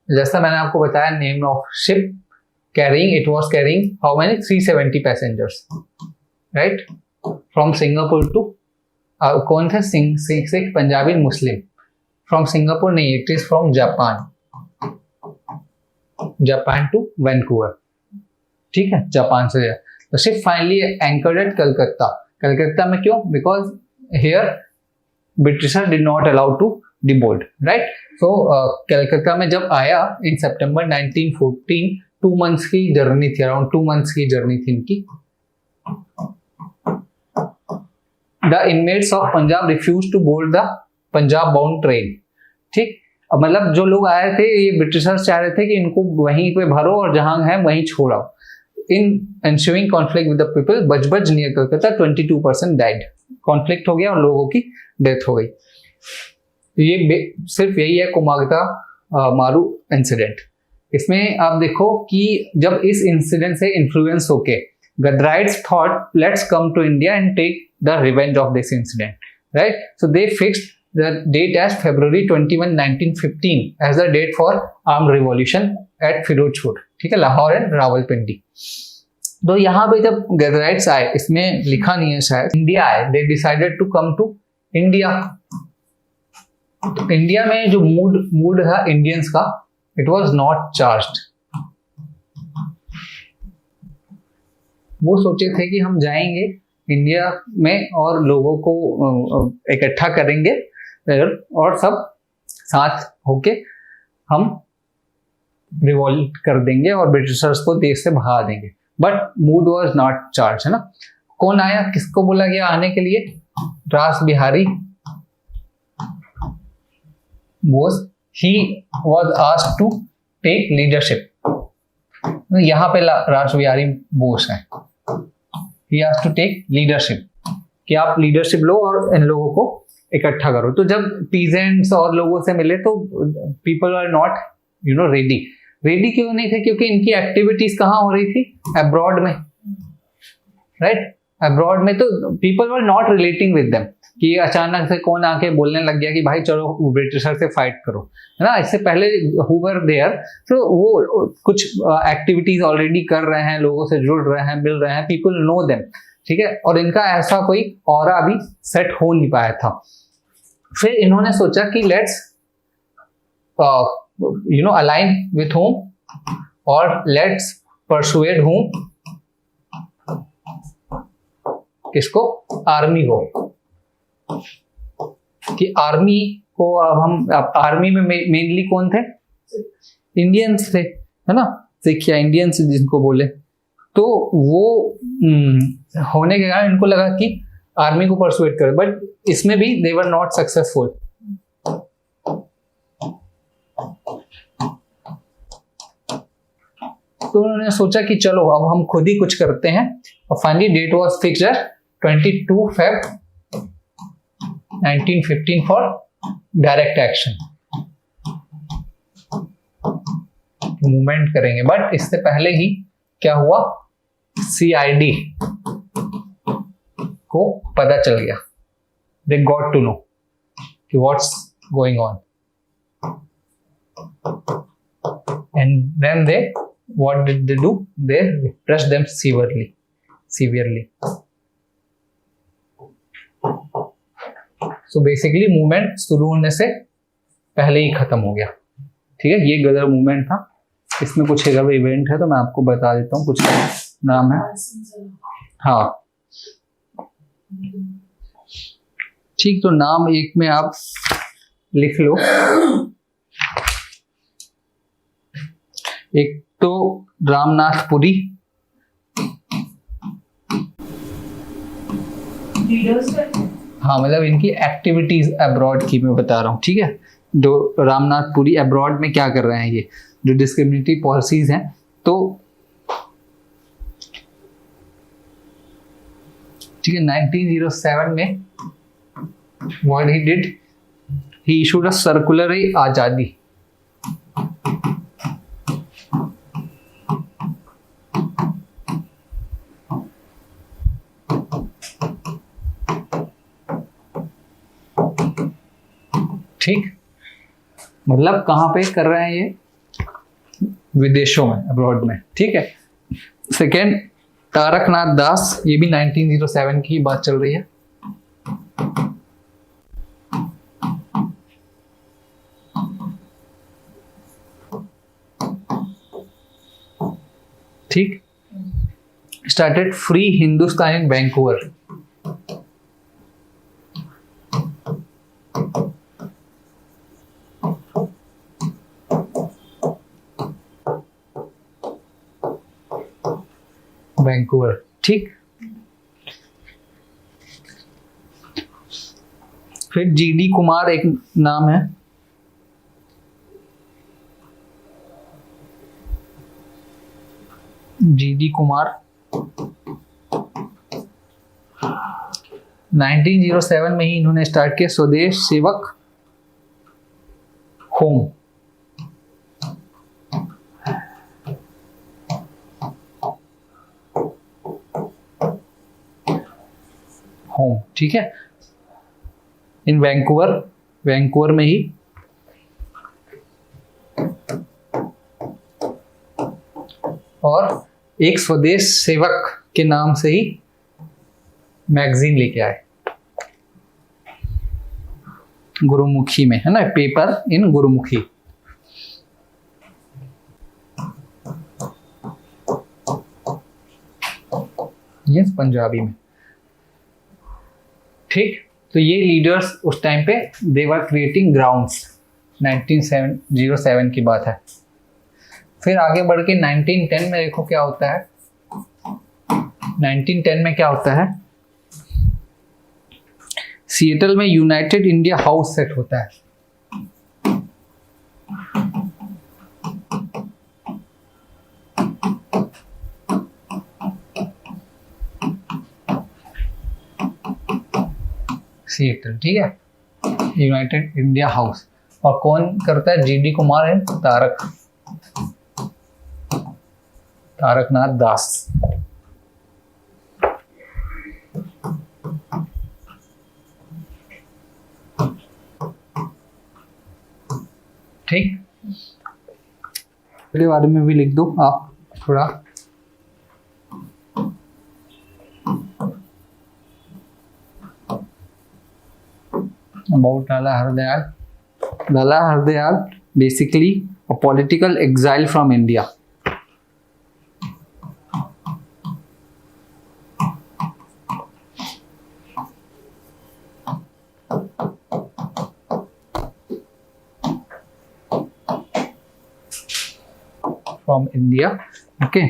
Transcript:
जैसा मैंने आपको बताया, name of ship carrying, it was carrying how many 370 passengers, right, from Singapore to कौन थे, Sikh Punjabi Muslim, from Singapore नहीं, it is from Japan to Vancouver, ठीक है, जापान से। तो ship finally anchored at Calcutta. Calcutta में क्यों? Because here Britisher did not allow to deboard, right. So Calcutta में जब आया इन सितंबर 1914, 2 मंथ्स की जर्नी थी, अराउंड 2 मंथ्स की जर्नी थी इनकी। The inmates of Punjab refuse to board the Punjab bound train, ठीक। अब मतलब जो लोग आए थे, ये ब्रिटिशर्स चाह रहे थे कि इनको वहीं पे भरो और जहां है वहीं छोड़ो। In ensuing conflict with the people, Budge Budge near Calcutta 22% died. Conflict हो गया और लोगों की डेथ हो गई। ये सिर्फ यही है कुमागता मारू इंसिडेंट। इसमें आप देखो कि जब इस इंसिडेंट से इन्फ्लुएंस होके Ghadarites thought let's come to India and take the revenge of this incident, right. So they fixed the date as February 21, 1915 as the date for armed revolution at Firozpur, ठीक है, लाहौर एंड रावलपिंडी। तो यहाँ पे जब गैदराइट्स आए, इसमें लिखा नहीं है शायद, इंडिया आए, they decided to come to India. तो इंडिया में जो मूड था इंडियंस का, इट वाज नॉट चार्ज्ड। वो सोचे थे कि हम जाएंगे इंडिया में और लोगों को इकट्ठा करेंगे और सब साथ होके हम रिवॉल्ट कर देंगे और ब्रिटिशर्स को देश से भगा देंगे। But mood was not charge, है ना। कौन आया, किसको बोला गया आने के लिए? Ras Bihari Bose. He was asked to take leadership. यहाँ पे रास बिहारी बोस है। He asked to take leadership, कि आप लीडरशिप लो और इन लोगों को इकट्ठा करो। तो जब पीजेंट्स और लोगों से मिले तो पीपल आर नॉट रेडी क्यों नहीं थे? क्योंकि इनकी एक्टिविटीज कहाँ हो रही थी? अब्रॉड में, राइट। अब्रॉड में तो people were not relating with them, कि अचानक से कौन आके बोलने लग गया कि भाई चलो ब्रिटिशर से फाइट करो, है ना। इससे पहले हु वर देयर, तो वो कुछ एक्टिविटीज ऑलरेडी कर रहे हैं, लोगों से जुड़ रहे हैं, मिल रहे हैं, पीपल नो देम, ठीक है। और इनका ऐसा कोई ऑरा अभी सेट हो नहीं पाया था। फिर इन्होंने सोचा कि लेट्स अलाइन विथ होम और लेट्स परसुएड होम, किसको? आर्मी को, कि आर्मी को अब हम आर्मी में मेनली कौन थे? इंडियंस थे, है ना, सिख या इंडियंस जिनको बोले। तो वो होने के कारण इनको लगा कि आर्मी को परसुएट करे, बट इसमें भी दे वर नॉट सक्सेसफुल। तो उन्होंने सोचा कि चलो अब हम खुद ही कुछ करते हैं, और finally date was fixed 22 Feb 1915 for direct action. Movement करेंगे, बट इससे पहले ही क्या हुआ? CID को पता चल गया, they got to know कि what's going on, and then what did they do? They repressed them severely. So basically movement शुरू होने से पहले ही खत्म हो गया, ठीक है। ये गदर मूवमेंट था। इसमें कुछ अगर इवेंट है तो मैं आपको बता देता हूँ, कुछ नाम है, हाँ ठीक। तो नाम एक में आप लिख लो। एक तो रामनाथपुरी, हाँ मतलब इनकी एक्टिविटीज अब्रॉड की मैं बता रहा हूँ, ठीक है। जो रामनाथपुरी अब्रॉड में क्या कर रहे हैं, ये जो डिस्क्रिमिनेटरी पॉलिसीज हैं, तो ठीक है। 1907 में what he did, he issued a circular आजादी, ठीक। मतलब कहाँ पे कर रहे हैं ये? विदेशों में, अब्रॉड में, ठीक है। सेकेंड, तारकनाथ दास, ये भी 1907 की बात चल रही है। ठीक, स्टार्टेड फ्री हिंदुस्तान इन वैंकूवर। वैंकूवर, ठीक। फिर जीडी कुमार एक नाम है, जीडी कुमार 1907 में ही इन्होंने स्टार्ट किया स्वदेश सेवक होम। होम, ठीक है, इन वैंकूवर, वैंकूवर में ही। और एक स्वदेश सेवक के नाम से ही मैगजीन लेके आए, गुरुमुखी में, है ना, पेपर इन गुरुमुखी। ये पंजाबी में, ठीक। तो ये लीडर्स उस टाइम पे दे वर क्रिएटिंग ग्राउंड्स, 1907 की बात है। फिर आगे बढ़ के 1910 में देखो क्या होता है। 1910 में क्या होता है, सिएटल में यूनाइटेड इंडिया हाउस सेट होता है। सिएटल, ठीक है, यूनाइटेड इंडिया हाउस। और कौन करता है, जीडी कुमार एंड तारकनाथ दास। ठीक, इसके बारे में भी लिख दो आप थोड़ा। About Lala Hardayal. Lala Hardayal, basically a political exile from India. From India, okay.